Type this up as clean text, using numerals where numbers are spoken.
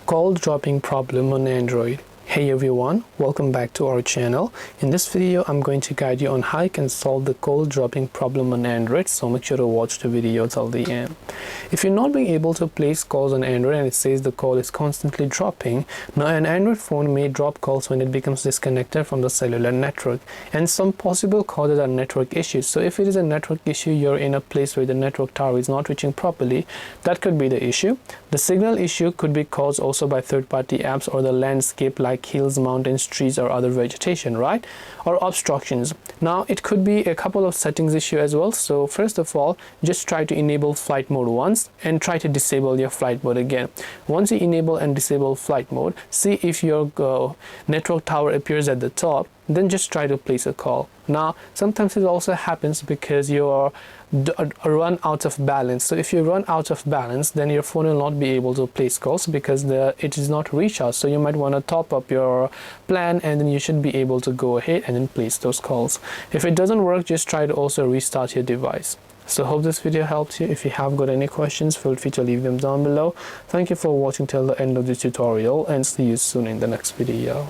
Call dropping problem on Android. Hey everyone, welcome back to our channel. In this video, I'm going to guide you on how you can solve the call dropping problem on Android, so make sure to watch the video till the end. If you're not being able to place calls on Android and it says the call is constantly dropping, now an Android phone may drop calls when it becomes disconnected from the cellular network, and some possible causes are network issues. So if it is a network issue, you're in a place where the network tower is not reaching properly, that could be the issue. The signal issue could be caused also by third-party apps or the landscape like hills, mountains, trees, or other vegetation, right? Or obstructions. Now it could be a couple of settings issue as well. So first of all, just try to enable flight mode once and try to disable your flight mode again. Once you enable and disable flight mode, see if your network tower appears at the top, then just try to place a call. Now sometimes it also happens because you run out of balance. So if you run out of balance, then your phone will not be able to place calls because it is not recharged. So you might want to top up your plan, and then you should be able to go ahead and then place those calls. If it doesn't work, just try to also restart your device. So hope this video helped you. If you have got any questions, feel free to leave them down below. Thank you for watching till the end of this tutorial, and see you soon in the next video.